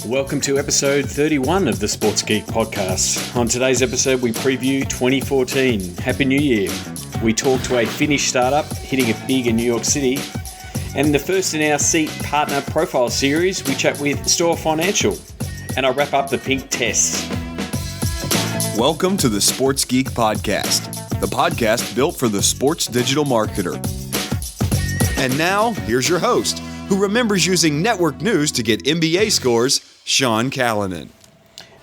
Welcome to episode 31 of the Sports Geek podcast. On today's episode, we preview 2014. Happy New Year. We talk to a Finnish startup hitting it big in New York City. And in the first in our seat partner profile series, we chat with Store Financial. And I'll wrap up the pink test. Welcome to the Sports Geek podcast, the podcast built for the sports digital marketer. And now, here's your host, who remembers using network news to get NBA scores, Sean Callanan.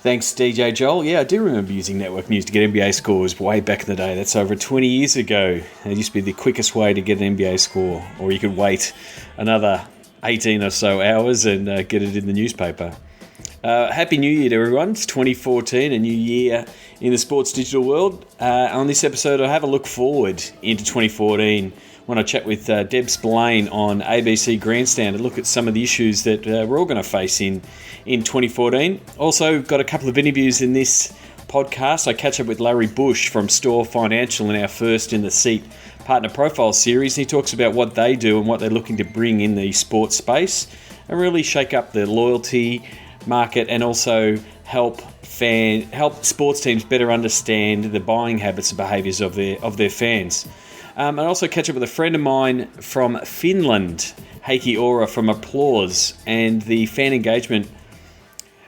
Thanks, DJ Joel. Yeah, I do remember using network news to get NBA scores way back in the day. That's over 20 years ago. It used to be the quickest way to get an NBA score, or you could wait another 18 or so hours and get it in the newspaper. Happy New Year to everyone. It's 2014, a new year in the sports digital world. On this episode, I'll have a look forward into 2014 when I chat with Deb Spillane on ABC Grandstand and look at some of the issues that we're all going to face in 2014. Also, got a couple of interviews in this podcast. I catch up with Larry Bush from Store Financial in our first in the seat partner profile series. And he talks about what they do and what they're looking to bring in the sports space and really shake up the loyalty market and also help sports teams better understand the buying habits and behaviours of their fans. And also catch up with a friend of mine from Finland, Heikki Ora from Uplause, and the fan engagement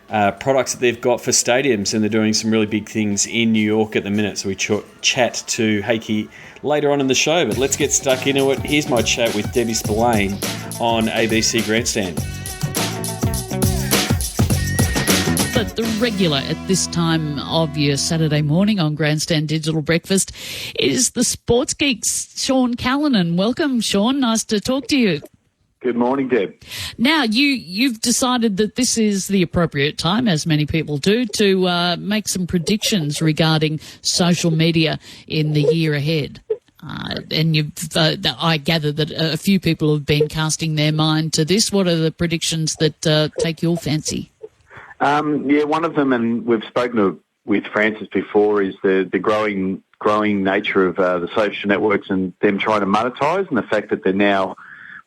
products that they've got for stadiums, and they're doing some really big things in New York at the minute. So we chat to Heikki later on in the show, but let's get stuck into it. Here's my chat with Debbie Spillane on ABC Grandstand. The regular at this time of your Saturday morning on Grandstand Digital Breakfast is the Sports Geek's Sean Callanan. Welcome, Sean. Nice to talk to you. Good morning, Deb. Now, you've decided that this is the appropriate time, as many people do, to make some predictions regarding social media in the year ahead. And I gather that a few people have been casting their mind to this. What are the predictions that take your fancy? One of them, and we've spoken with Francis before, is the growing nature of the social networks and them trying to monetize, and the fact that they're now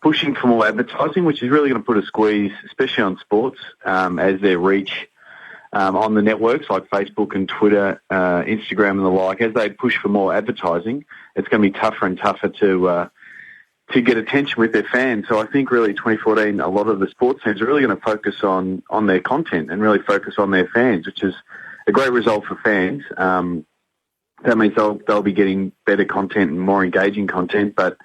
pushing for more advertising, which is really going to put a squeeze, especially on sports, as their reach on the networks like Facebook and Twitter, Instagram and the like, as they push for more advertising, it's going to be tougher and tougher to get attention with their fans. So I think really 2014, a lot of the sports teams are really going to focus on their content and really focus on their fans, which is a great result for fans. That means they'll be getting better content and more engaging content, but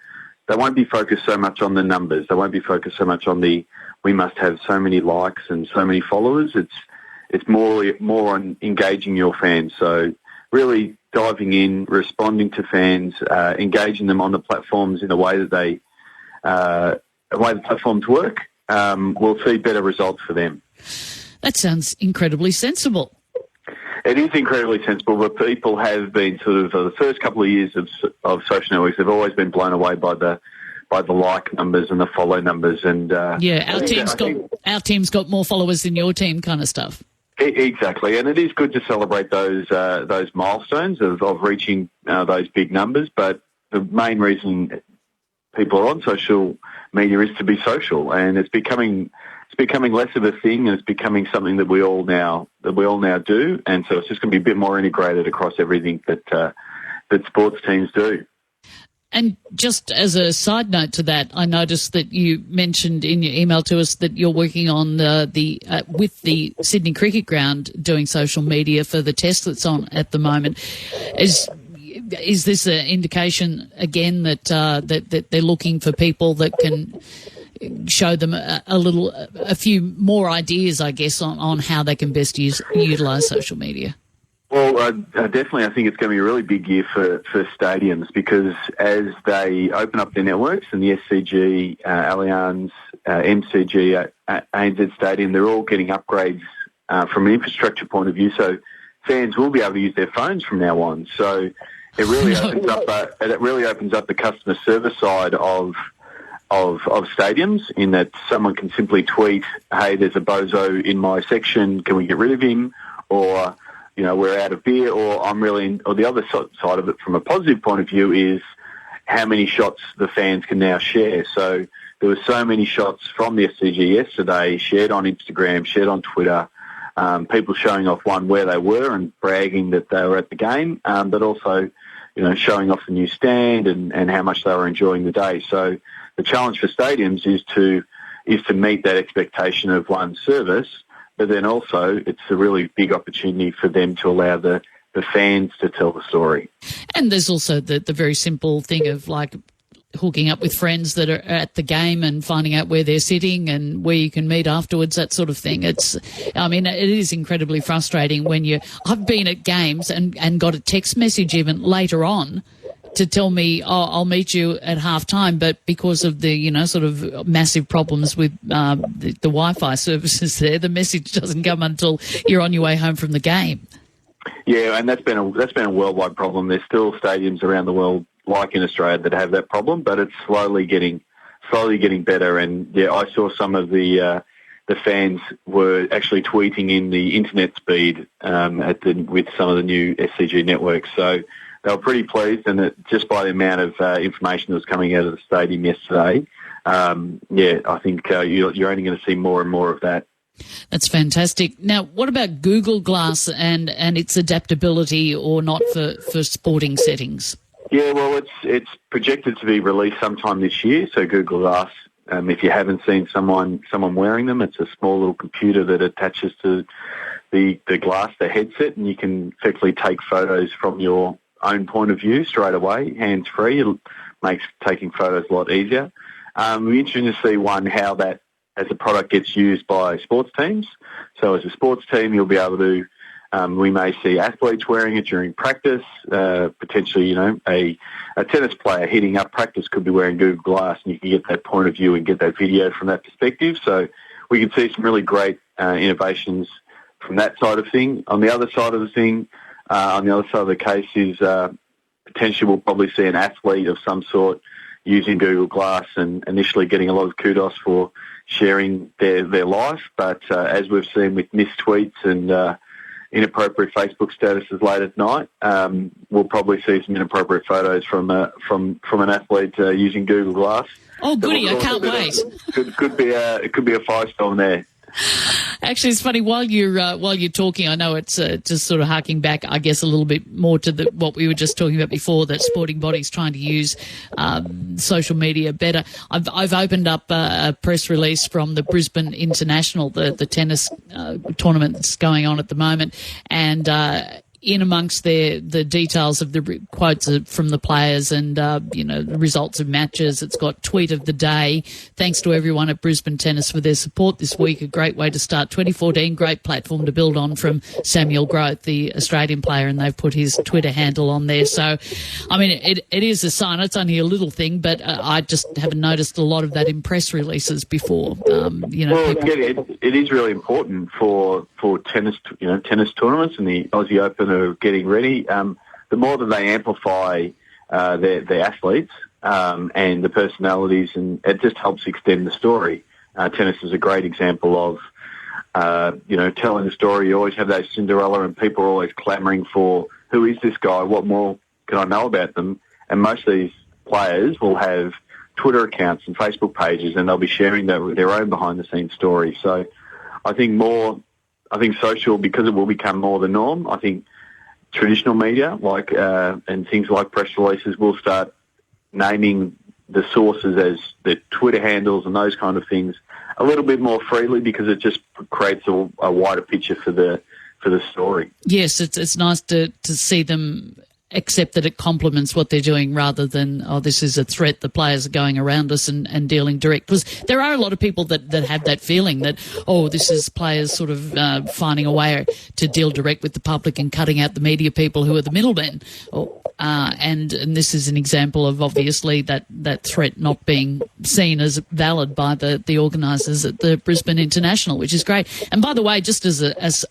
they won't be focused so much on the numbers. They won't be focused so much on we must have so many likes and so many followers. It's more on engaging your fans. So really diving in, responding to fans, engaging them on the platforms in a way that the platforms work, we'll see better results for them. That sounds incredibly sensible. It is incredibly sensible, but people have been sort of the first couple of years of social networks. They've always been blown away by the like numbers and the follow numbers, and our team's got more followers than your team, kind of stuff. Exactly, and it is good to celebrate those milestones of reaching those big numbers. But the main reason people are on social media is to be social, and it's becoming less of a thing, and it's becoming something that we all now do. And so it's just going to be a bit more integrated across everything that sports teams do. And just as a side note to that, I noticed that you mentioned in your email to us that you're working on with the Sydney Cricket Ground doing social media for the test that's on at the moment. Is this an indication again that they're looking for people that can show them a few more ideas, I guess, on how they can best utilise social media? Well, definitely I think it's going to be a really big year for stadiums, because as they open up their networks, and the SCG, Allianz, MCG, ANZ Stadium, they're all getting upgrades from an infrastructure point of view, so fans will be able to use their phones from now on. So it really opens up the customer service side of stadiums, in that someone can simply tweet, "Hey, there's a bozo in my section, can we get rid of him?" Or, we're out of beer, or or the other side of it from a positive point of view is how many shots the fans can now share. So there were so many shots from the SCG yesterday, shared on Instagram, shared on Twitter, people showing off, one, where they were and bragging that they were at the game, but also, showing off the new stand and how much they were enjoying the day. So the challenge for stadiums is to meet that expectation of, one, service, but then also it's a really big opportunity for them to allow the fans to tell the story. And there's also the very simple thing of, like, hooking up with friends that are at the game and finding out where they're sitting and where you can meet afterwards, that sort of thing. It is incredibly frustrating when I've been at games and got a text message even later on to tell me, I'll meet you at half-time, but because of the, sort of massive problems with the Wi-Fi services there, the message doesn't come until you're on your way home from the game. Yeah, and that's been a worldwide problem. There's still stadiums around the world, like in Australia, that have that problem, but it's slowly getting better. And yeah, I saw some of the fans were actually tweeting in the internet speed with some of the new SCG networks. So they were pretty pleased, and just by the amount of information that was coming out of the stadium yesterday, I think you're only going to see more and more of that. That's fantastic. Now, what about Google Glass and its adaptability or not for sporting settings? Yeah, well, it's projected to be released sometime this year. So Google Glass, if you haven't seen someone wearing them, it's a small little computer that attaches to the glass, the headset, and you can effectively take photos from your own point of view straight away, hands-free. It makes taking photos a lot easier. It'll be interesting to see, one, how that as a product gets used by sports teams. So as a sports team, you'll be able to, we may see athletes wearing it during practice. Potentially, a tennis player heating up practice could be wearing Google Glass, and you can get that point of view and get that video from that perspective. So we can see some really great innovations from that side of thing. On the other side of the case is potentially we'll probably see an athlete of some sort using Google Glass and initially getting a lot of kudos for sharing their life. But as we've seen with missed tweets and inappropriate Facebook statuses late at night, we'll probably see some inappropriate photos from an athlete using Google Glass. Oh, goody! I can't wait. It could be a firestorm there. Actually, it's funny, while you're talking, I know it's just sort of harking back, I guess, a little bit more to what we were just talking about before, that sporting bodies trying to use social media better. I've opened up a press release from the Brisbane International, the tennis tournament that's going on at the moment, and in amongst the details of the quotes from the players and, the results of matches, it's got tweet of the day. Thanks to everyone at Brisbane Tennis for their support this week. A great way to start 2014. Great platform to build on, from Samuel Groth, the Australian player, and they've put his Twitter handle on there. So, it is a sign. It's only a little thing, but I just haven't noticed a lot of that in press releases before. It is really important for tennis, tennis tournaments, and the Aussie Open are getting ready. The more that they amplify their athletes and the personalities, and it just helps extend the story. Tennis is a great example of, telling the story. You always have that Cinderella, and people are always clamouring for, who is this guy? What more can I know about them? And most of these players will have Twitter accounts and Facebook pages, and they'll be sharing their own behind-the-scenes story. So I think social, because it will become more the norm, I think traditional media, and things like press releases, will start naming the sources as the Twitter handles and those kind of things a little bit more freely, because it just creates a wider picture for the story. Yes, it's nice to see them accept that it complements what they're doing, rather than, this is a threat, the players are going around us and dealing direct. Because there are a lot of people that have that feeling that, this is players sort of finding a way to deal direct with the public and cutting out the media people who are the middlemen. And this is an example of, obviously, that threat not being seen as valid by the organisers at the Brisbane International, which is great. And by the way, just as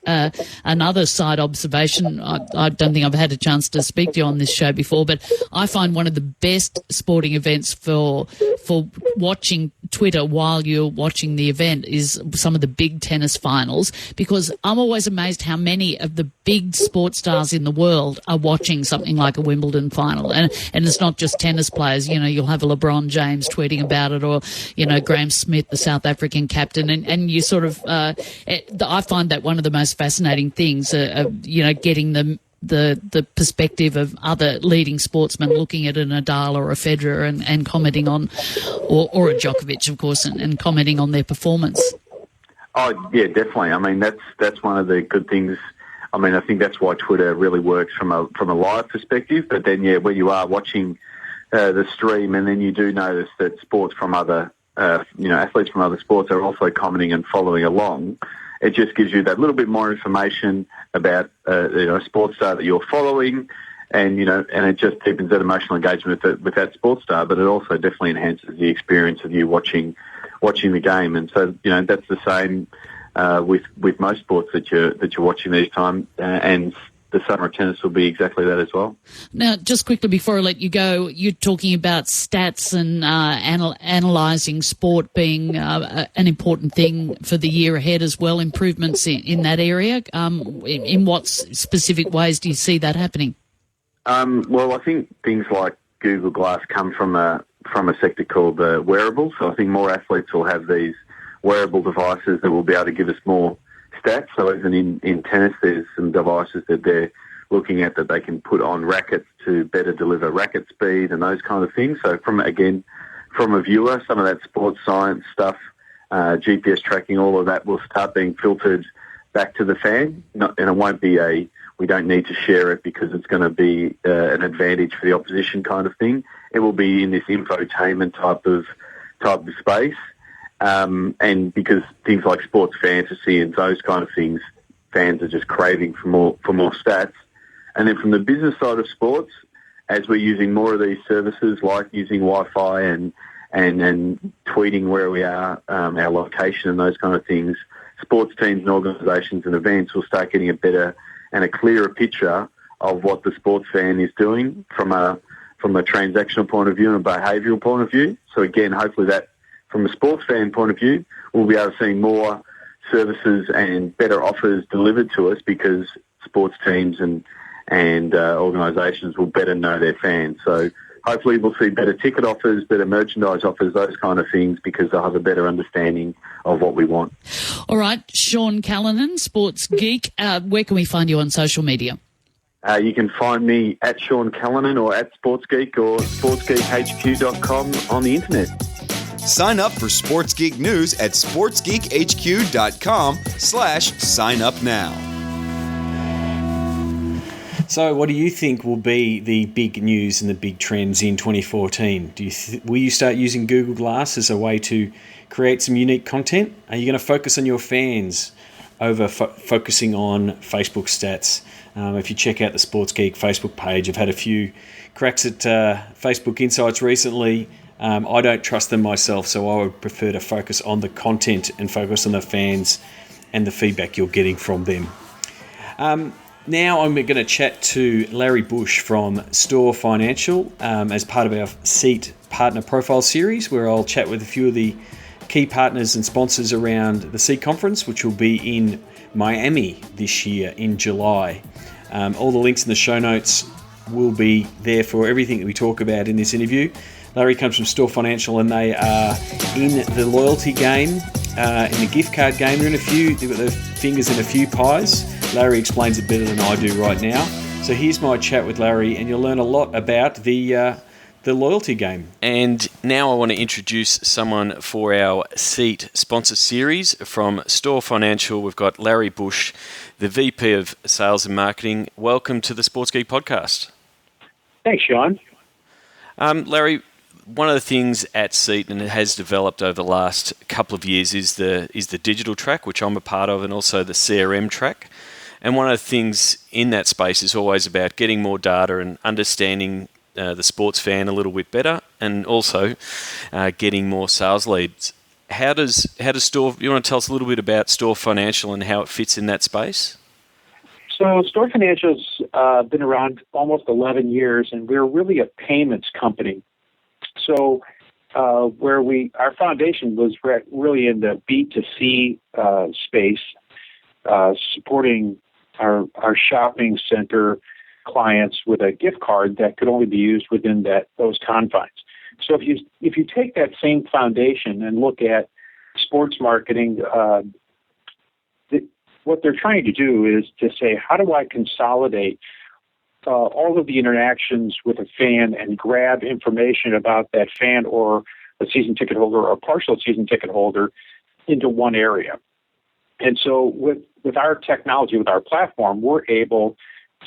another side observation, I don't think I've had a chance to speak to you on this show before, but I find one of the best sporting events for watching Twitter while you're watching the event is some of the big tennis finals, because I'm always amazed how many of the big sports stars in the world are watching something like a Wimbledon final. And it's not just tennis players. You'll have a LeBron James tweeting about it, or, Graham Smith, the South African captain. And you sort of, I find that one of the most fascinating things, getting the perspective of other leading sportsmen looking at a Nadal or a Federer and commenting on, or a Djokovic, of course, and commenting on their performance. Oh, yeah, definitely. I mean, that's one of the good things. I mean, I think that's why Twitter really works from a live perspective. But then, when you are watching the stream, and then you do notice that sports from other, athletes from other sports are also commenting and following along, it just gives you that little bit more information about a sports star that you're following, and it just deepens that emotional engagement with that sports star. But it also definitely enhances the experience of you watching the game. And so that's the same with most sports that you're watching each time, and the summer tennis will be exactly that as well. Now, just quickly before I let you go, you're talking about stats and analysing sport being an important thing for the year ahead as well, improvements in that area. In what specific ways do you see that happening? Well, I think things like Google Glass come from a sector called wearables. So I think more athletes will have these wearable devices that will be able to give us more stats. So even in tennis, there's some devices that they're looking at that they can put on rackets to better deliver racket speed and those kind of things. So from a viewer, some of that sports science stuff, GPS tracking, all of that will start being filtered back to the fan. And it won't be we don't need to share it because it's going to be an advantage for the opposition kind of thing. It will be in this infotainment type of space. And because things like sports fantasy and those kind of things, fans are just craving for more stats. And then from the business side of sports, as we're using more of these services, like using Wi-Fi and tweeting where we are, our location and those kind of things, sports teams and organisations and events will start getting a better and a clearer picture of what the sports fan is doing from a transactional point of view and a behavioural point of view. So again, hopefully that, from a sports fan point of view, we'll be able to see more services and better offers delivered to us because sports teams and organisations will better know their fans. So hopefully we'll see better ticket offers, better merchandise offers, those kind of things, because they'll have a better understanding of what we want. All right, Sean Callanan, Sports Geek. Where can we find you on social media? You can find me at Sean Callanan or at Sports Geek or sportsgeekhq.com on the internet. Sign up for Sports Geek News at sportsgeekhq.com/sign up now. So what do you think will be the big news and the big trends in 2014? Will you start using Google Glass as a way to create some unique content? Are you going to focus on your fans over focusing on Facebook stats? If you check out the Sports Geek Facebook page, I've had a few cracks at Facebook Insights recently. I don't trust them myself, so I would prefer to focus on the content and focus on the fans and the feedback you're getting from them. Now I'm going to chat to Larry Bush from Store Financial as part of our SEAT Partner Profile Series, where I'll chat with a few of the key partners and sponsors around the SEAT Conference, which will be in Miami this year in July. All the links in the show notes will be there for everything that we talk about in this interview. Larry comes from Store Financial, and they are in the loyalty game, in the gift card game. They've got their fingers in a few pies. Larry explains it better than I do right now. So here's my chat with Larry, and you'll learn a lot about the loyalty game. And now I want to introduce someone for our SEAT sponsor series from Store Financial. We've got Larry Bush, the VP of Sales and Marketing. Welcome to the Sports Geek Podcast. Thanks, Sean. Larry, one of the things at SEAT, and it has developed over the last couple of years, is the digital track, which I'm a part of, and also the CRM track. And one of the things in that space is always about getting more data and understanding the sports fan a little bit better, and also getting more sales leads. How does Store? You want to tell us a little bit about Store Financial and how it fits in that space? So Store Financial's been around almost 11 years, and we're really a payments company. So where our foundation was really in the B2C space, supporting our shopping center clients with a gift card that could only be used within those confines. So if you take that same foundation and look at sports marketing, what they're trying to do is to say, how do I consolidate all of the interactions with a fan and grab information about that fan or a season ticket holder or a partial season ticket holder into one area? And so with our technology, with our platform, we're able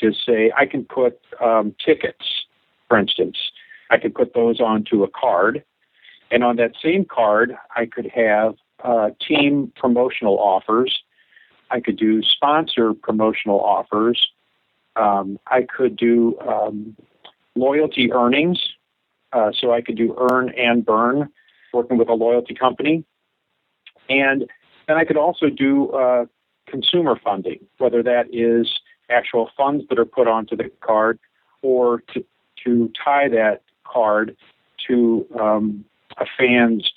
to say, I can put tickets, for instance, I could put those onto a card. And on that same card, I could have team promotional offers. I could do sponsor promotional offers. I could do loyalty earnings. So I could do earn and burn, working with a loyalty company. And then I could also do consumer funding, whether that is actual funds that are put onto the card or to tie that card to a fan's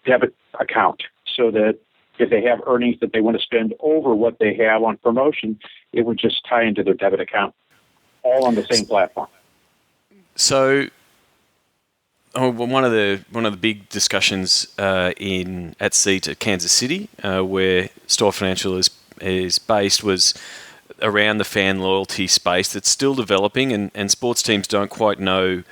debit account so that if they have earnings that they want to spend over what they have on promotion, it would just tie into their debit account, all on the same platform. So, one of the big discussions at SEAT at Kansas City, where Store Financial is based, was around the fan loyalty space that's still developing, and sports teams don't quite know,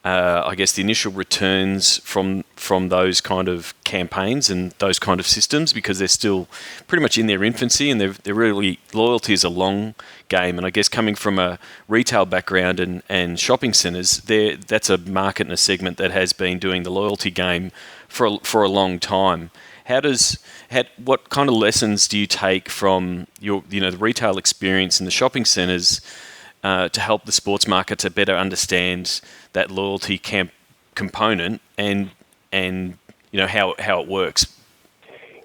I guess, the initial returns from those kind of campaigns and those kind of systems, because they're still pretty much in their infancy, and they're really, loyalty is a long game. And I guess coming from a retail background and shopping centres, that's a market and a segment that has been doing the loyalty game for a long time. What kind of lessons do you take from the retail experience in the shopping centres to help the sports market to better understand that loyalty component and how it works?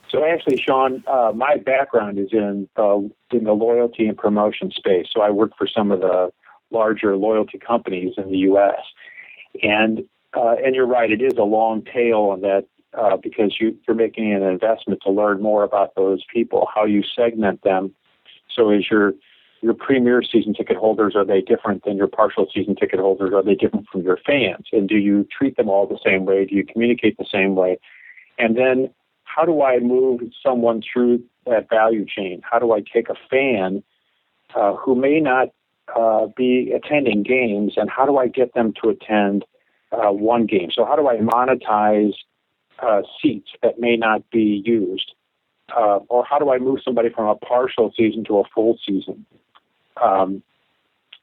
So actually, Sean, my background is in the loyalty and promotion space. So I work for some of the larger loyalty companies in the U.S. And you're right, it is a long tail on that. Because you're making an investment to learn more about those people, how you segment them. So is your premier season ticket holders, are they different than your partial season ticket holders? Are they different from your fans? And do you treat them all the same way? Do you communicate the same way? And then how do I move someone through that value chain? How do I take a fan who may not be attending games, and how do I get them to attend one game? So how do I monetize seats that may not be used? Or how do I move somebody from a partial season to a full season? And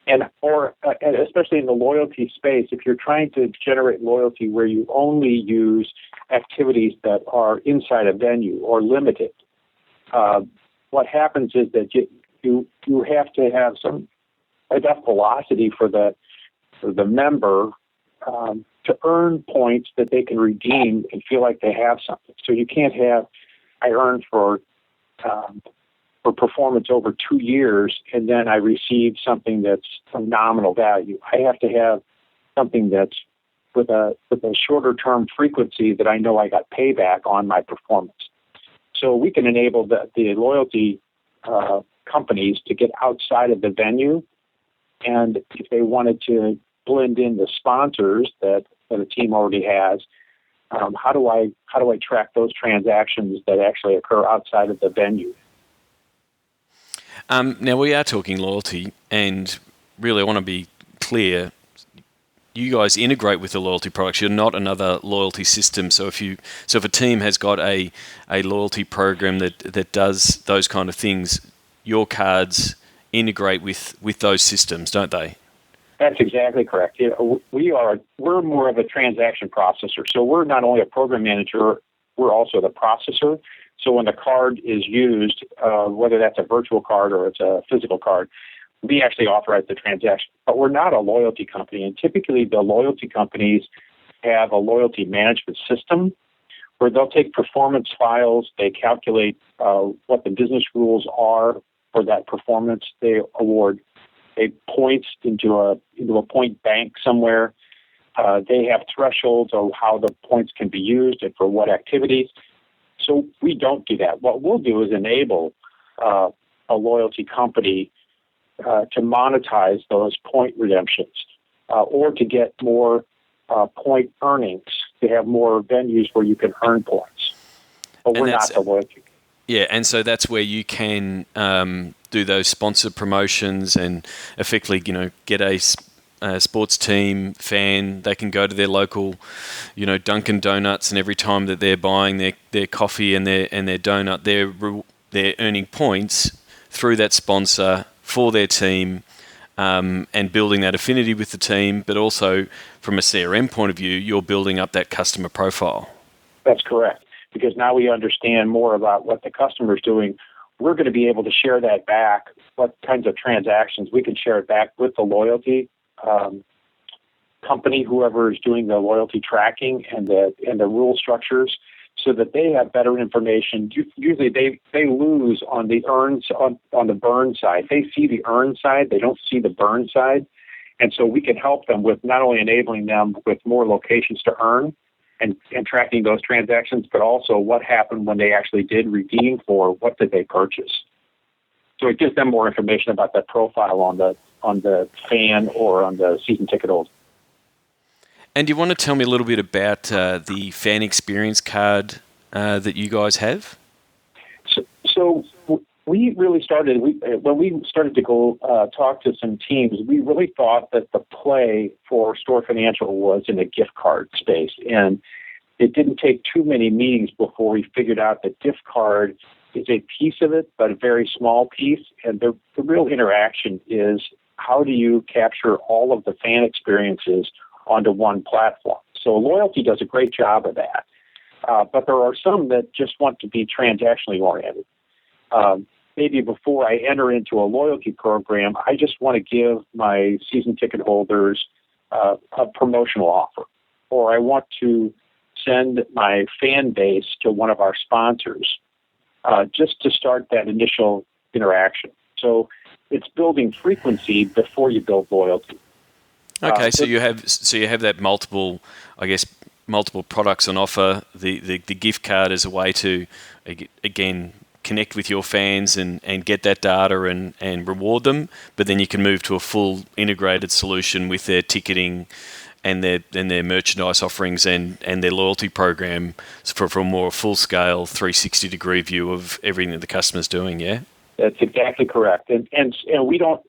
especially in the loyalty space, if you're trying to generate loyalty where you only use activities that are inside a venue or limited, what happens is that you have to have enough velocity for the member to earn points that they can redeem and feel like they have something. So you can't have, I earned for performance over 2 years, and then I receive something that's a nominal value. I have to have something that's with a shorter term frequency that I know I got payback on my performance. So we can enable the loyalty companies to get outside of the venue, and if they wanted to blend in the sponsors that a team already has, how do I track those transactions that actually occur outside of the venue? Now, we are talking loyalty, and really I want to be clear, you guys integrate with the loyalty products. You're not another loyalty system. So if a team has got a loyalty program that does those kind of things, your cards integrate with those systems, don't they? That's exactly correct. Yeah, we're more of a transaction processor. So we're not only a program manager, we're also the processor. So when the card is used, whether that's a virtual card or it's a physical card, we actually authorize the transaction. But we're not a loyalty company. And typically the loyalty companies have a loyalty management system where they'll take performance files, they calculate what the business rules are for that performance, they award points into a point bank somewhere. They have thresholds of how the points can be used and for what activities. So we don't do that. What we'll do is enable a loyalty company to monetize those point redemptions or to get more point earnings, to have more venues where you can earn points. But we're not the loyalty. Yeah, and so that's where you can do those sponsored promotions and effectively, get a sports team fan. They can go to their local, Dunkin' Donuts, and every time that they're buying their coffee and their donut, they're earning points through that sponsor for their team, and building that affinity with the team. But also, from a CRM point of view, you're building up that customer profile. That's correct. Because now we understand more about what the customer is doing. We're going to be able to share that back, what kinds of transactions. We can share it back with the loyalty company, whoever is doing the loyalty tracking and the rule structures, so that they have better information. Usually they lose on the on the burn side. They see the earn side, they don't see the burn side. And so we can help them with not only enabling them with more locations to earn, and tracking those transactions, but also what happened when they actually did redeem for, what did they purchase. So it gives them more information about that profile on the fan or on the season ticket holder. And do you want to tell me a little bit about the fan experience card that you guys have? So we really started, when we started to go talk to some teams, we really thought that the play for Store Financial was in the gift card space. And it didn't take too many meetings before we figured out that gift card is a piece of it, but a very small piece. And the real interaction is, how do you capture all of the fan experiences onto one platform? So loyalty does a great job of that. But there are some that just want to be transactionally oriented. Maybe before I enter into a loyalty program, I just want to give my season ticket holders a promotional offer, or I want to send my fan base to one of our sponsors, just to start that initial interaction. So it's building frequency before you build loyalty. Okay, so you have that multiple products on offer. The gift card is a way to, again, connect with your fans and get that data and reward them, but then you can move to a full integrated solution with their ticketing and their merchandise offerings and their loyalty program for a more full-scale 360-degree view of everything that the customer's doing, yeah? That's exactly correct. And we don't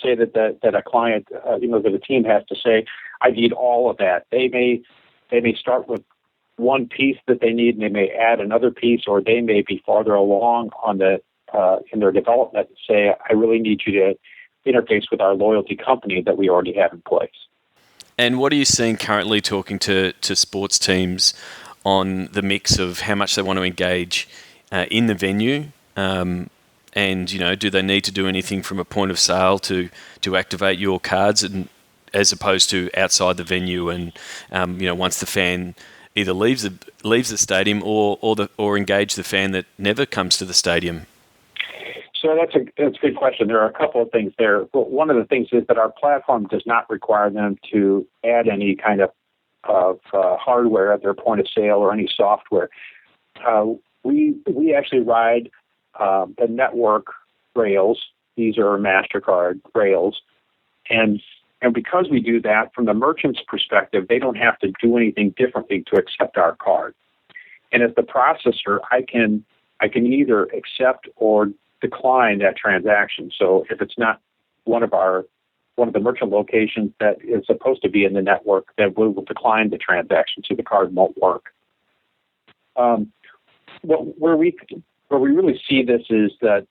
say that a client, that a team has to say, I need all of that. They may start with one piece that they need, and they may add another piece, or they may be farther along on in their development and say, I really need you to interface with our loyalty company that we already have in place. And what are you seeing currently, talking to sports teams, on the mix of how much they want to engage in the venue? And, do they need to do anything from a point of sale to activate your cards, and as opposed to outside the venue and, once the fan either leaves the stadium or engage the fan that never comes to the stadium? So that's a good question. There are a couple of things there. One of the things is that our platform does not require them to add any kind of hardware at their point of sale or any software. We actually ride the network rails. These are MasterCard rails. And because we do that, from the merchant's perspective, they don't have to do anything differently to accept our card. And as the processor, I can either accept or decline that transaction. So if it's not one of the merchant locations that is supposed to be in the network, then we will decline the transaction, so the card won't work. Where we really see this is that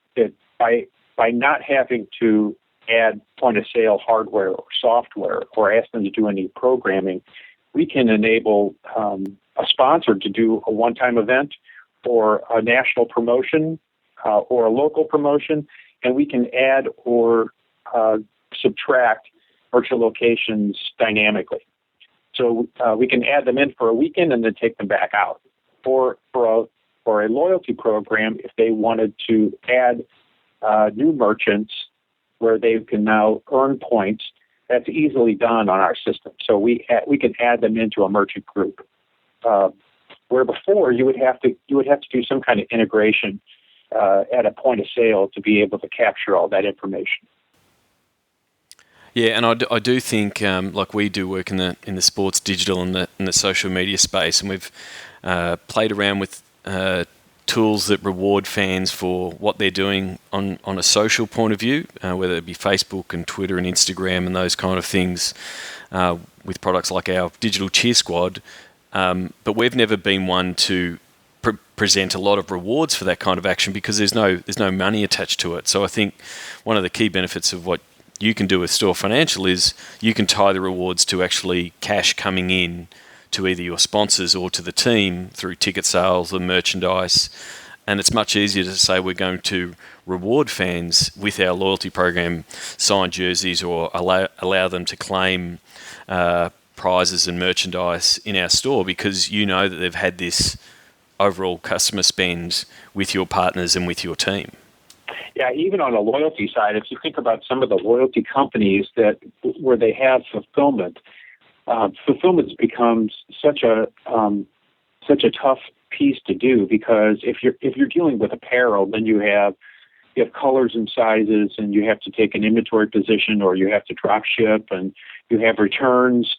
by not having to add point-of-sale hardware or software or ask them to do any programming, we can enable a sponsor to do a one-time event or a national promotion or a local promotion, and we can add or subtract virtual locations dynamically. So we can add them in for a weekend and then take them back out. For a loyalty program, if they wanted to add new merchants where they can now earn points, that's easily done on our system. So we can add them into a merchant group. Where before you would have to do some kind of integration at a point of sale to be able to capture all that information. Yeah, and I do think, like we do work in the sports digital and the social media space, and we've played around with tools that reward fans for what they're doing on a social point of view, whether it be Facebook and Twitter and Instagram and those kind of things, with products like our digital cheer squad. But we've never been one to present a lot of rewards for that kind of action because there's no money attached to it. So I think one of the key benefits of what you can do with Store Financial is you can tie the rewards to actually cash coming in to either your sponsors or to the team through ticket sales or merchandise. And it's much easier to say we're going to reward fans with our loyalty program, signed jerseys, or allow them to claim prizes and merchandise in our store because you know that they've had this overall customer spend with your partners and with your team. Yeah, even on the loyalty side, if you think about some of the loyalty companies where they have fulfillment, fulfillment becomes such a tough piece to do because if you're dealing with apparel, then you have colors and sizes, and you have to take an inventory position, or you have to drop ship, and you have returns.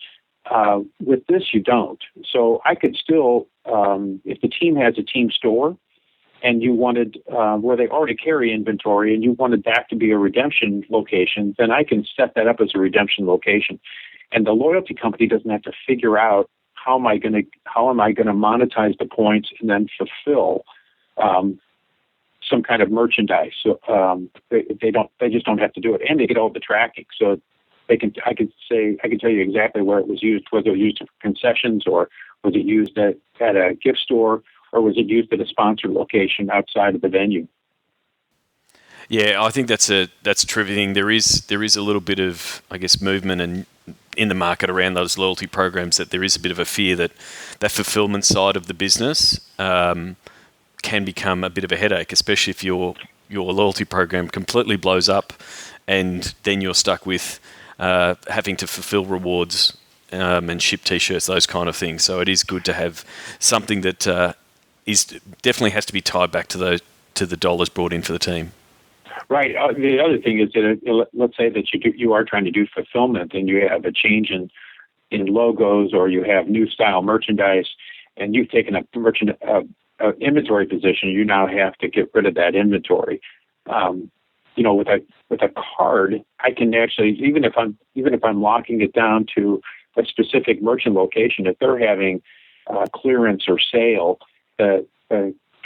With this, you don't. So I could still, if the team has a team store, and you wanted where they already carry inventory, and you wanted that to be a redemption location, then I can set that up as a redemption location. And the loyalty company doesn't have to figure out how am I going to monetize the points and then fulfill some kind of merchandise. So they just don't have to do it, and they get all the tracking. So I can tell you exactly where it was used, whether it was used for concessions, or was it used at a gift store, or was it used at a sponsored location outside of the venue. Yeah, I think that's a terrific thing. There is a little bit of, I guess, movement and in the market around those loyalty programs that there is a bit of a fear that fulfillment side of the business can become a bit of a headache, especially if your loyalty program completely blows up and then you're stuck with having to fulfill rewards and ship T-shirts, those kind of things. So it is good to have something that definitely has to be tied back to the dollars brought in for the team. Right. The other thing is that let's say that you are trying to do fulfillment, and you have a change in logos, or you have new style merchandise, and you've taken a inventory position. You now have to get rid of that inventory. With a card, I can actually, even if I'm locking it down to a specific merchant location, if they're having clearance or sale, the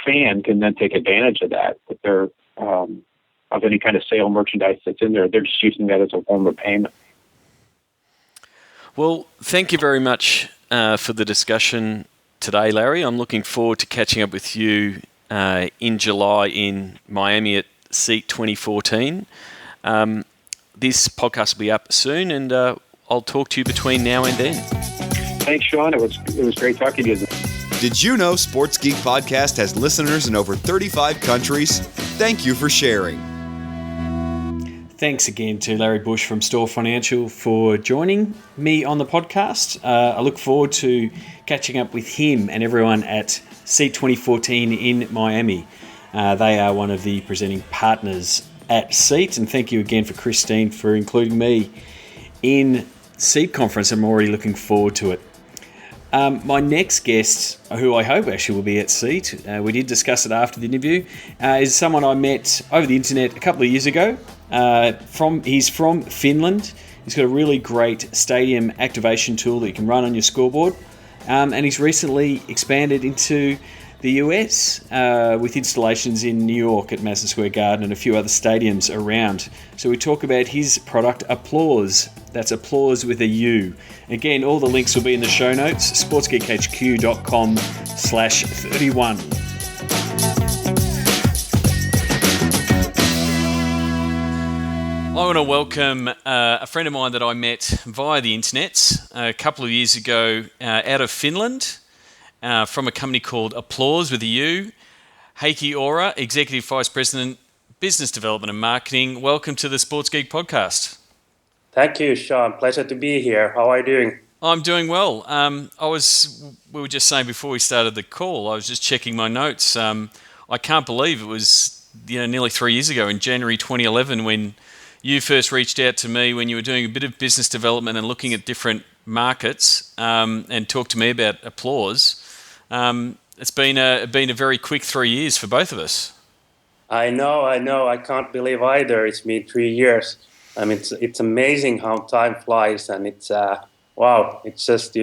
fan can then take advantage of that with their of any kind of sale merchandise that's in there. They're just using that as a form of payment. Well, thank you very much for the discussion today, Larry. I'm looking forward to catching up with you in July in Miami at SEAT 2014. This podcast will be up soon, and I'll talk to you between now and then. Thanks, Sean. It was great talking to you. Did you know Sports Geek Podcast has listeners in over 35 countries? Thank you for sharing. Thanks again to Larry Bush from Store Financial for joining me on the podcast. I look forward to catching up with him and everyone at SEAT 2014 in Miami. They are one of the presenting partners at SEAT, and thank you again for Christine for including me in SEAT conference. I'm already looking forward to it. My next guest, who I hope actually will be at SEAT, we did discuss it after the interview, is someone I met over the internet a couple of years ago. He's from Finland. He's got a really great stadium activation tool that you can run on your scoreboard. And he's recently expanded into the US with installations in New York at Madison Square Garden and a few other stadiums around. So we talk about his product, Uplause. That's Applause with a U. Again, all the links will be in the show notes, sportsgeekhq.com/31. I want to welcome a friend of mine that I met via the internet a couple of years ago out of Finland from a company called Uplause with a U. Heikki Ora, Executive Vice President, Business Development and Marketing. Welcome to the Sports Geek Podcast. Thank you, Sean. Pleasure to be here. How are you doing? I'm doing well. We were just saying before we started the call, I was just checking my notes. I can't believe it was nearly 3 years ago in January 2011 when you first reached out to me when you were doing a bit of business development and looking at different markets, and talked to me about Uplause. It's been a very quick 3 years for both of us. I know. I can't believe either. It's been 3 years. I mean, it's amazing how time flies, and it's wow. It's just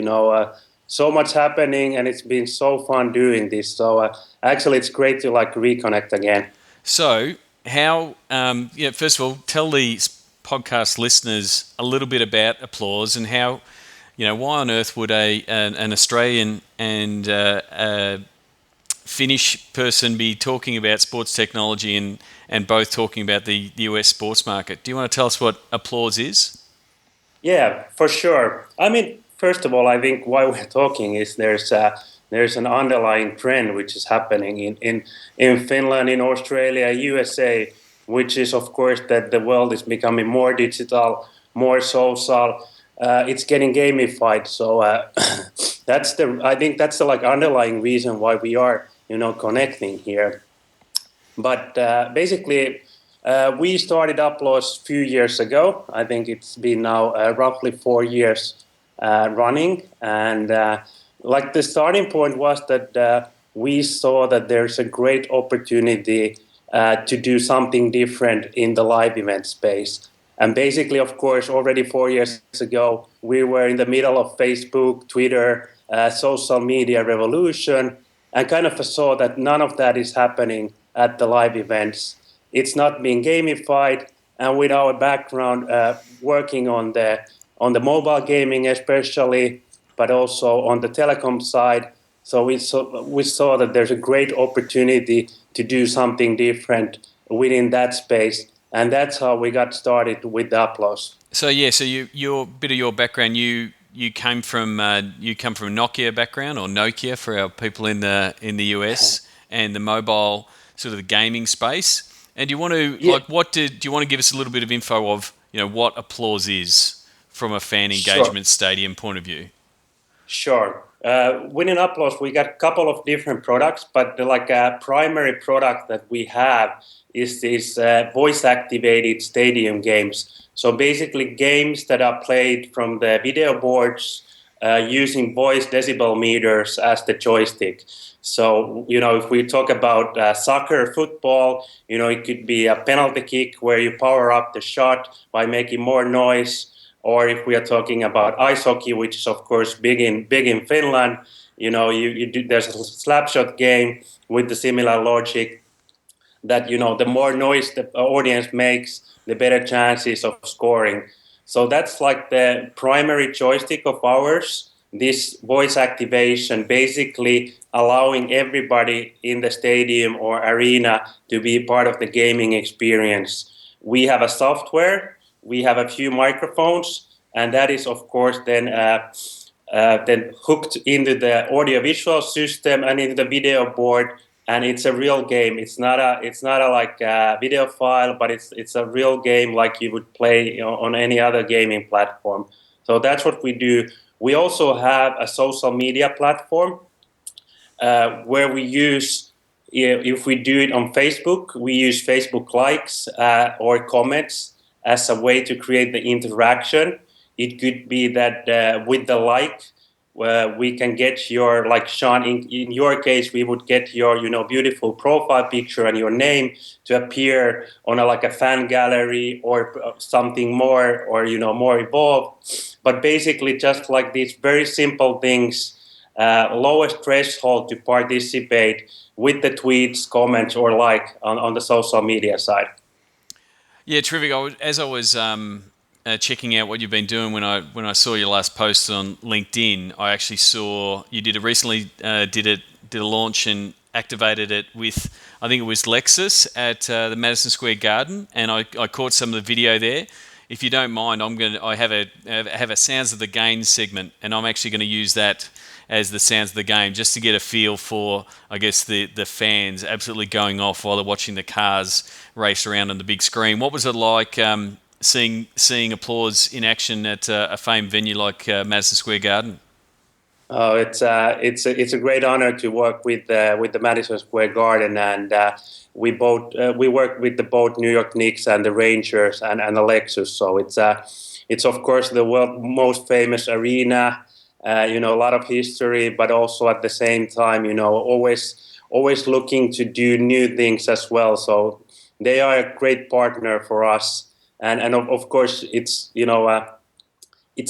so much happening, and it's been so fun doing this. So actually, it's great to reconnect again. So, how? First of all, tell the podcast listeners a little bit about Uplause and how. Why on earth would an Australian and a Finnish person be talking about sports technology and both talking about the US sports market? Do you want to tell us what Uplause is? Yeah, for sure. I mean, first of all, I think why we're talking is there's an underlying trend which is happening in Finland, in Australia, USA, which is of course that the world is becoming more digital, more social. It's getting gamified. So I think that's the underlying reason why we are connecting here. But basically, we started Uplause a few years ago. I think it's been now roughly 4 years running. And the starting point was that we saw that there's a great opportunity to do something different in the live event space. And basically, of course, already 4 years ago, we were in the middle of Facebook, Twitter, social media revolution, and kind of saw that none of that is happening at the live events. It's not being gamified, and with our background working on the mobile gaming especially, but also on the telecom side, so we saw that there's a great opportunity to do something different within that space, and that's how we got started with the Uplause. So your bit of your background, you came from a Nokia background, or Nokia for our people in the US, and the mobile sort of the gaming space. And do you want to do you want to give us a little bit of info of what Uplause is from a fan engagement stadium point of view? Sure. Within Uplause, we got a couple of different products, but a primary product that we have is these voice-activated stadium games. So basically games that are played from the video boards using voice decibel meters as the joystick. So, if we talk about soccer, football, it could be a penalty kick where you power up the shot by making more noise. Or if we are talking about ice hockey, which is of course big in Finland, there's a slapshot game with the similar logic that the more noise the audience makes, the better chances of scoring. So that's like the primary joystick of ours. This voice activation, basically allowing everybody in the stadium or arena to be part of the gaming experience. We have a software. We have a few microphones, and that is, of course, then hooked into the audiovisual system and into the video board, and it's a real game. It's not a video file, but it's a real game like you would play on any other gaming platform. So that's what we do. We also have a social media platform where we use. If we do it on Facebook, we use Facebook likes or comments as a way to create the interaction. It could be that with the like, we can get your, like Sean, in your case, we would get your, beautiful profile picture and your name to appear on a fan gallery or something more, or, more evolved. But basically just like these very simple things, lowest threshold to participate with the tweets, comments, or like on the social media side. Yeah, terrific. As I was checking out what you've been doing when I saw your last post on LinkedIn, I actually saw you did a launch and activated it with, I think it was Lexus at the Madison Square Garden, and I caught some of the video there. If you don't mind, I have a Sounds of the Game segment, and I'm actually going to use that as the sounds of the game, just to get a feel for, I guess, the fans absolutely going off while they're watching the cars race around on the big screen. What was it like seeing Uplause in action at a famed venue like Madison Square Garden? Oh, it's a great honor to work with the Madison Square Garden, and we work with the both New York Knicks and the Rangers and the Lexus. So it's of course the world most famous arena. A lot of history, but also at the same time, always looking to do new things as well. So they are a great partner for us, and of course it's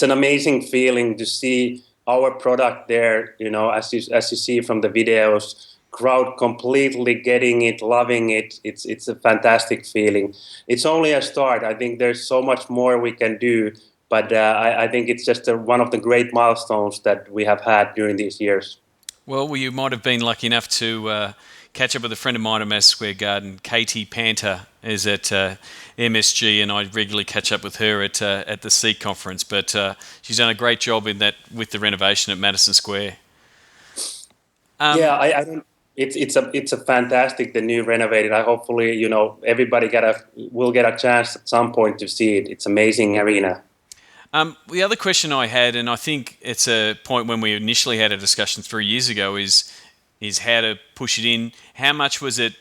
an amazing feeling to see our product there, as you see from the videos, crowd completely getting it, loving it. It's a fantastic feeling. It's only a start. I think there's so much more we can do, but I think it's just one of the great milestones that we have had during these years. Well, you might have been lucky enough to catch up with a friend of mine at Madison Square Garden. Katie Panther is at MSG, and I regularly catch up with her at the Seek conference. But she's done a great job in that with the renovation at Madison Square. Yeah, I don't. It's a fantastic, the new renovated. I hopefully everybody will get a chance at some point to see it. It's amazing arena. The other question I had, and I think it's a point when we initially had a discussion 3 years ago, is how to push it in. How much was it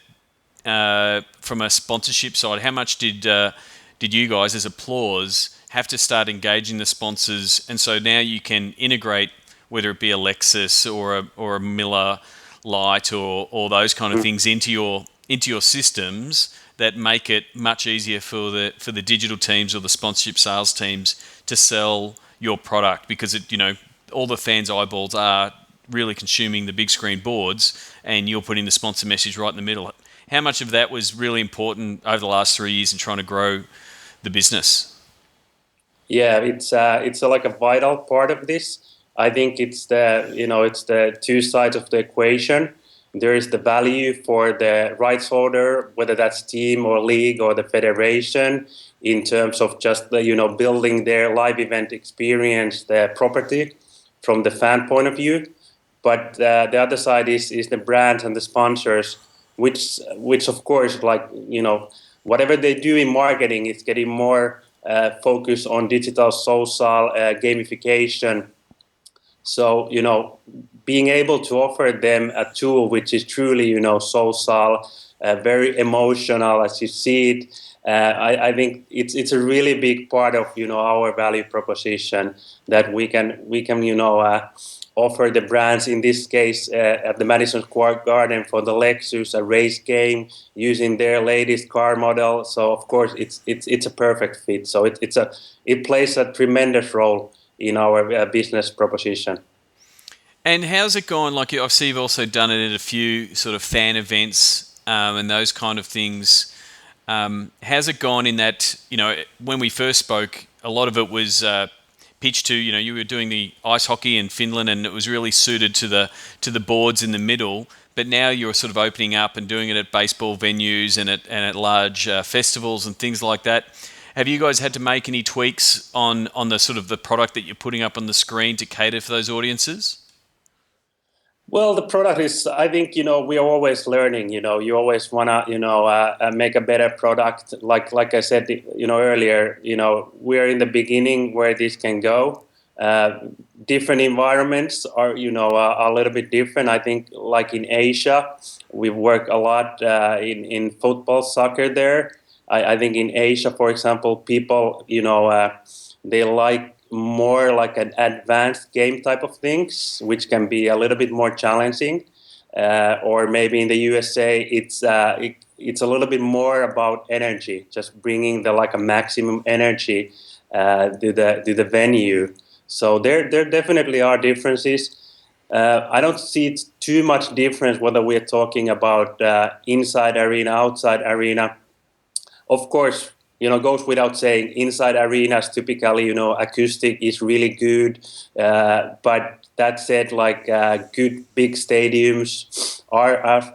from a sponsorship side? How much did you guys as Uplause have to start engaging the sponsors, and so now you can integrate whether it be a Lexus or a Miller Lite or those kind of things into your systems that make it much easier for the digital teams or the sponsorship sales teams to sell your product, because all the fans' eyeballs are really consuming the big screen boards, and you're putting the sponsor message right in the middle. How much of that was really important over the last 3 years in trying to grow the business? Yeah, it's like a vital part of this. I think it's the two sides of the equation. There is the value for the rights holder, whether that's team or league or the federation, in terms of just building their live event experience, the property from the fan point of view. But the other side is the brands and the sponsors, which of course, whatever they do in marketing is getting more focus on digital, social, gamification. So, being able to offer them a tool which is truly, social, very emotional, as you see it, I think it's a really big part of, our value proposition, that we can offer the brands, in this case, at the Madison Square Garden for the Lexus, a race game using their latest car model. So, of course, it's a perfect fit. So it plays a tremendous role in our business proposition. And how's it gone? Like, I see you've also done it at a few sort of fan events and those kind of things. How's it gone in that, when we first spoke, a lot of it was pitched to, you were doing the ice hockey in Finland, and it was really suited to the boards in the middle. But now you're sort of opening up and doing it at baseball venues and at large festivals and things like that. Have you guys had to make any tweaks on the sort of the product that you're putting up on the screen to cater for those audiences? Well, the product is, I think, we are always learning. You always want to, make a better product. Like I said, earlier, we are in the beginning where this can go. Different environments are, a little bit different. I think, like in Asia, we work a lot in football, soccer there. I think in Asia, for example, people, they like more like an advanced game type of things, which can be a little bit more challenging. Or maybe in the USA, it's a little bit more about energy, just bringing a maximum energy to the venue. So there definitely are differences. I don't see too much difference whether we're talking about inside arena, outside arena. Of course, goes without saying, inside arenas typically, acoustic is really good. But that said, good big stadiums are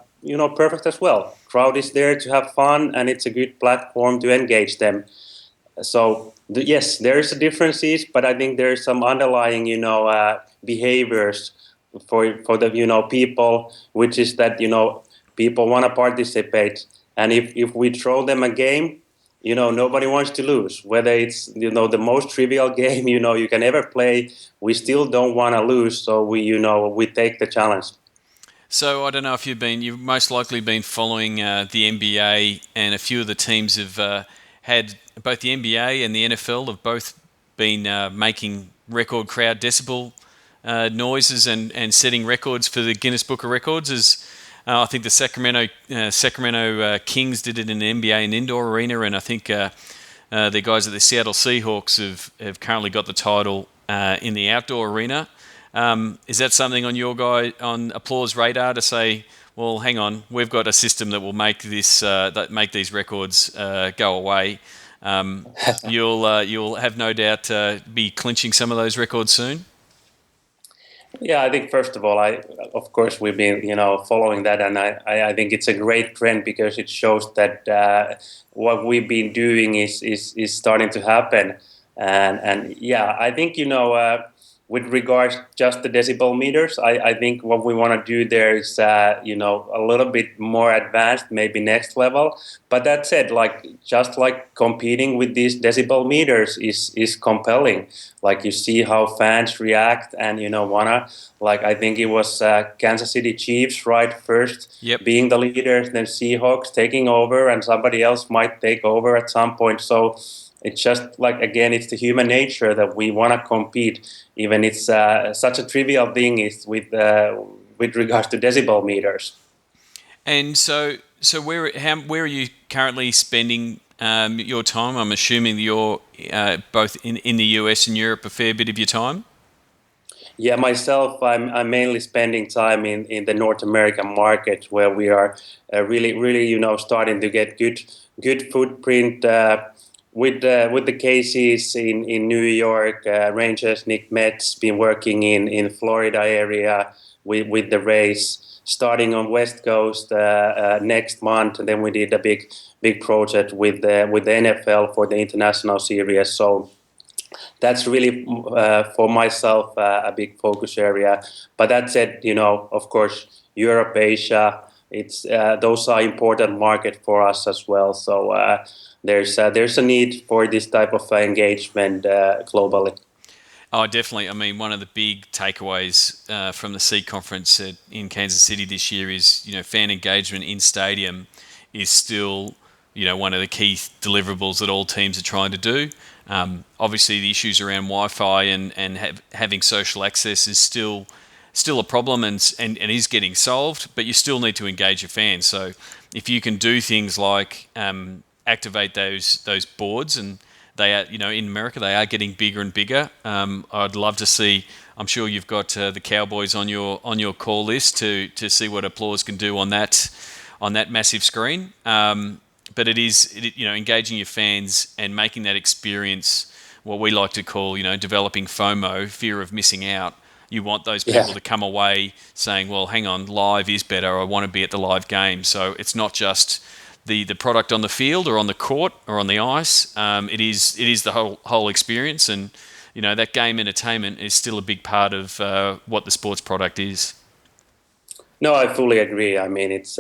perfect as well. Crowd is there to have fun, and it's a good platform to engage them. So yes, there is differences, but I think there is some underlying, behaviors for the people, which is that people want to participate. And if we throw them a game, nobody wants to lose. Whether it's the most trivial game you can ever play, we still don't want to lose. So we take the challenge. So I don't know if you've most likely been following the NBA, and a few of the teams have had both the NBA and the NFL have both been making record crowd decibel noises and setting records for the Guinness Book of Records. As I think the Sacramento Kings did it in the NBA and indoor arena, and I think the guys at the Seattle Seahawks have currently got the title in the outdoor arena. Is that something on your on Uplause radar to say, well, hang on, we've got a system that will make these records go away? You'll have no doubt be clinching some of those records soon. Yeah, I think first of all, of course we've been following that, and I think it's a great trend because it shows that what we've been doing is starting to happen, and yeah, I think with regards just the decibel meters, I think what we want to do there is a little bit more advanced, maybe next level. But that said, just like competing with these decibel meters is compelling. Like you see how fans react and wanna, I think it was Kansas City Chiefs right first, yep, being the leaders, then Seahawks taking over, and somebody else might take over at some point. So it's just again, it's the human nature that we want to compete. Even it's such a trivial thing is with regards to decibel meters. And so where are you currently spending your time? I'm assuming you're both in the US and Europe a fair bit of your time. Yeah, myself, I'm mainly spending time in the North American market where we are really starting to get good footprint. With the cases in New York, Rangers, Nick Metz been working in Florida area with the race, starting on West Coast next month, and then we did a big project with the NFL for the international series. So that's really for myself a big focus area. But that said, of course, Europe, Asia, it's those are important market for us as well. So there's a need for this type of engagement globally. Oh, definitely. I mean, one of the big takeaways from the C conference in Kansas City this year is, fan engagement in stadium is still, one of the key deliverables that all teams are trying to do. Obviously, the issues around Wi-Fi and having social access is still a problem and is getting solved, but you still need to engage your fans. So if you can do things like activate those boards, and they are, in America they are getting bigger and bigger. I'd love to see. I'm sure you've got the Cowboys on your call list to see what Uplause can do on that massive screen. But it is engaging your fans and making that experience what we like to call developing FOMO, fear of missing out. You want those people to come away saying, well, hang on, live is better. I want to be at the live game. So it's not just the product on the field or on the court or on the ice. It is the whole experience, and that game entertainment is still a big part of what the sports product is. No, I fully agree. I mean, it's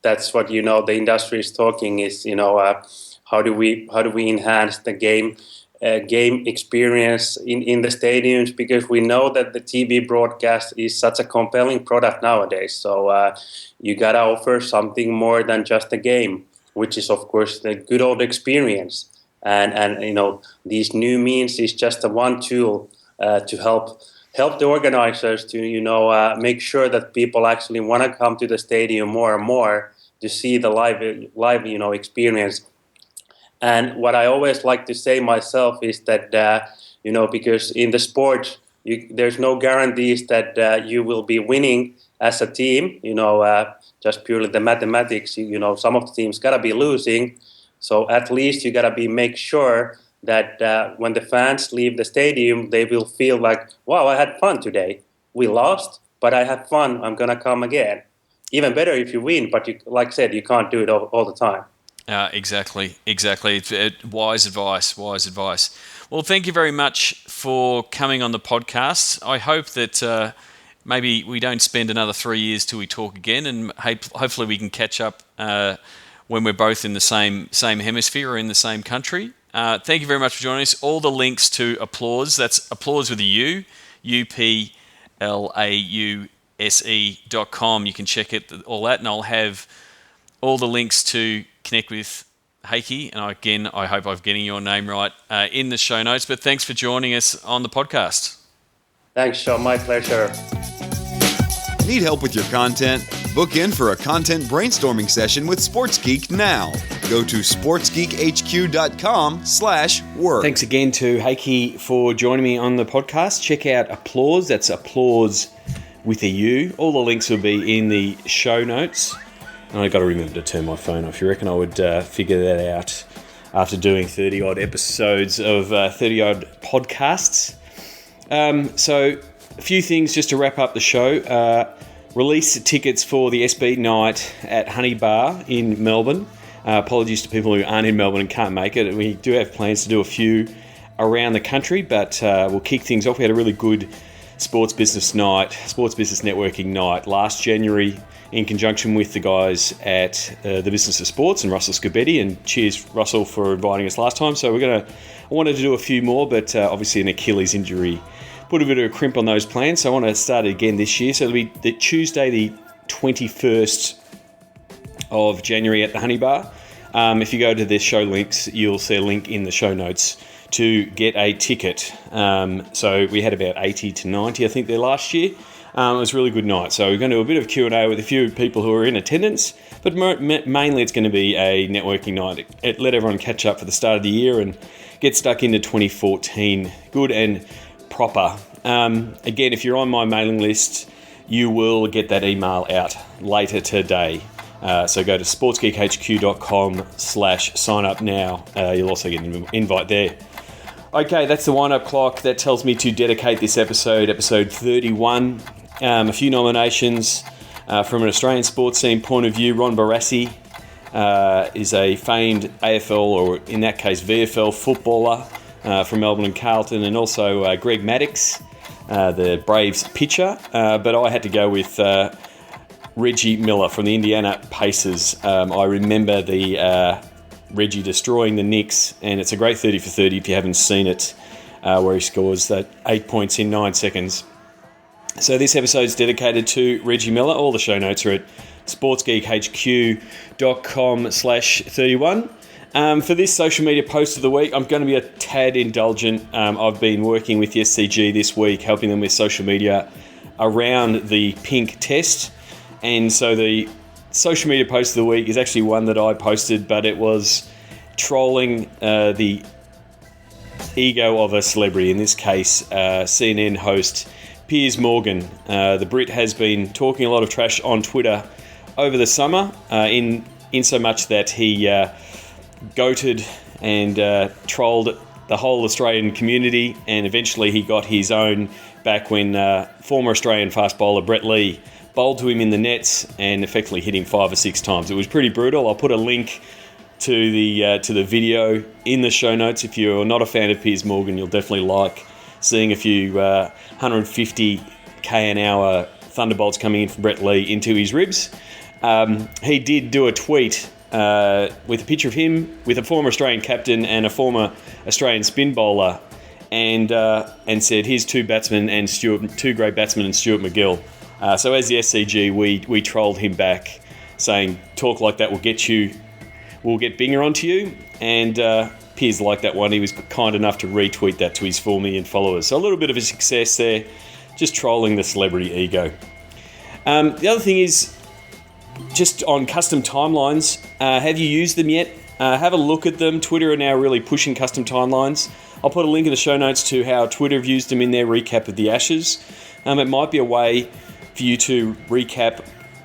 that's what the industry is talking is how do we enhance the game experience in the stadiums, because we know that the TV broadcast is such a compelling product nowadays. So you gotta offer something more than just a game, which is of course the good old experience. And these new means is just a one tool to help the organizers to make sure that people actually want to come to the stadium more and more to see the live experience. And what I always like to say myself is that, because in the sport, there's no guarantees that you will be winning as a team, just purely the mathematics, some of the teams got to be losing. So at least you got to make sure that when the fans leave the stadium, they will feel like, wow, I had fun today. We lost, but I had fun. I'm going to come again. Even better if you win, but like I said, you can't do it all the time. Exactly. It's wise advice. Well, thank you very much for coming on the podcast. I hope that maybe we don't spend another 3 years till we talk again, and hopefully we can catch up when we're both in the same hemisphere or in the same country. Thank you very much for joining us. All the links to Uplause, that's Applause with a U, UPLAUSE.com. You can check it, all that, and I'll have all the links to connect with Heikki, and again, I hope I'm getting your name right, in the show notes. But thanks for joining us on the podcast. Thanks, Sean. My pleasure. Need help with your content? Book in for a content brainstorming session with Sports Geek now. Go to sportsgeekhq.com/work. Thanks again to Heikki for joining me on the podcast. Check out Uplause. That's Applause with a U. All the links will be in the show notes. And I've got to remember to turn my phone off. You reckon I would figure that out after doing 30-odd episodes of 30-odd podcasts? So a few things just to wrap up the show. Release tickets for the SB night at Honey Bar in Melbourne. Apologies to people who aren't in Melbourne and can't make it. We do have plans to do a few around the country, but we'll kick things off. We had a really good sports business networking night last January in conjunction with the guys at the Business of Sports and Russell Scobetti. And cheers, Russell, for inviting us last time. So I wanted to do a few more, but obviously an Achilles injury put a bit of a crimp on those plans. So I want to start it again this year. So it'll be the Tuesday, the 21st of January at the Honey Bar. If you go to the show links, you'll see a link in the show notes to get a ticket. So we had about 80 to 90, I think, there last year. It was a really good night. So we're going to do a bit of Q&A with a few people who are in attendance, but mainly it's going to be a networking night. Let everyone catch up for the start of the year and get stuck into 2014 good and proper. Again, if you're on my mailing list, you will get that email out later today. So go to sportsgeekhq.com/sign up now. You'll also get an invite there. Okay, that's the wind-up clock. That tells me to dedicate this episode 31. A few nominations from an Australian sports scene point of view. Ron Barassi is a famed AFL, or in that case VFL, footballer from Melbourne and Carlton, and also Greg Maddux, the Braves pitcher. But I had to go with Reggie Miller from the Indiana Pacers. I remember the Reggie destroying the Knicks, and it's a great 30 for 30 if you haven't seen it, where he scores that 8 points in 9 seconds. So this episode is dedicated to Reggie Miller. All the show notes are at sportsgeekhq.com/31. For this social media post of the week, I'm going to be a tad indulgent. I've been working with the SCG this week, helping them with social media around the pink test. And so the social media post of the week is actually one that I posted, but it was trolling the ego of a celebrity, in this case CNN host Piers Morgan. The Brit has been talking a lot of trash on Twitter over the summer, in so much that he goated and trolled the whole Australian community, and eventually he got his own back when former Australian fast bowler Brett Lee bowled to him in the nets and effectively hit him 5 or 6 times. It was pretty brutal. I'll put a link to the video in the show notes. If you're not a fan of Piers Morgan, you'll definitely like seeing a few 150 km/h thunderbolts coming in from Brett Lee into his ribs. He did do a tweet with a picture of him with a former Australian captain and a former Australian spin bowler, and said, "Here's two great batsmen and Stuart McGill." So as the SCG, we trolled him back, saying, "Talk like that will get Binger onto you." And Piers liked that one. He was kind enough to retweet that to his 4 million followers. So a little bit of a success there, just trolling the celebrity ego. The other thing is, just on custom timelines, have you used them yet? Have a look at them. Twitter are now really pushing custom timelines. I'll put a link in the show notes to how Twitter have used them in their recap of the Ashes. It might be a way for you to recap,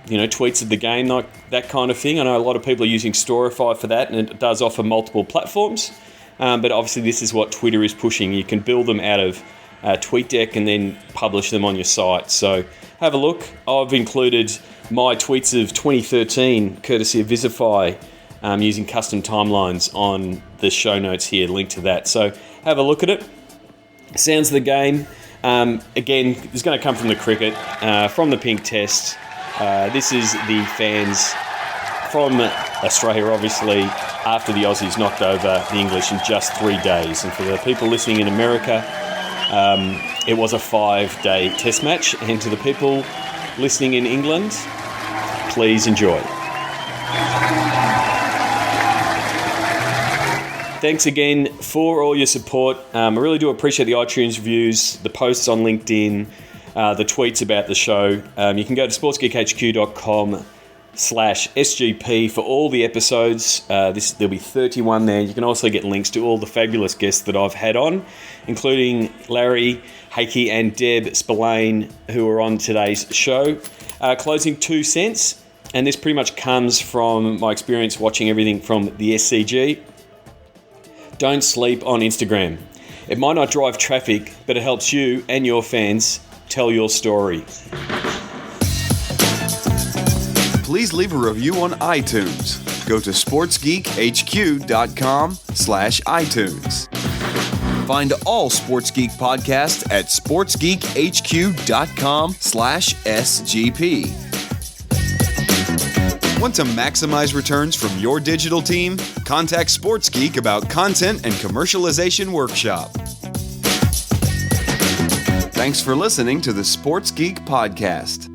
tweets of the game, like that kind of thing. I know a lot of people are using Storify for that, and it does offer multiple platforms. But obviously this is what Twitter is pushing. You can build them out of TweetDeck and then publish them on your site. So have a look. I've included my tweets of 2013, courtesy of Visify, using custom timelines on the show notes here, link to that. So have a look at it. Sounds of the game. Again, it's going to come from the cricket, from the pink test. This is the fans from Australia, obviously, after the Aussies knocked over the English in just 3 days. And for the people listening in America, it was a 5-day test match. And to the people listening in England, please enjoy. Thanks again for all your support. I really do appreciate the iTunes reviews, the posts on LinkedIn, the tweets about the show. You can go to sportsgeekhq.com/SGP for all the episodes. There'll be 31 there. You can also get links to all the fabulous guests that I've had on, including Larry, Heikki and Deb Spillane, who are on today's show. Closing 2 cents, and this pretty much comes from my experience watching everything from the SCG. Don't sleep on Instagram. It might not drive traffic, but it helps you and your fans tell your story. Please leave a review on iTunes. Go to sportsgeekhq.com/iTunes. Find all Sports Geek podcasts at sportsgeekhq.com/SGP. Want to maximize returns from your digital team? Contact Sports Geek about content and commercialization workshop. Thanks for listening to the Sports Geek Podcast.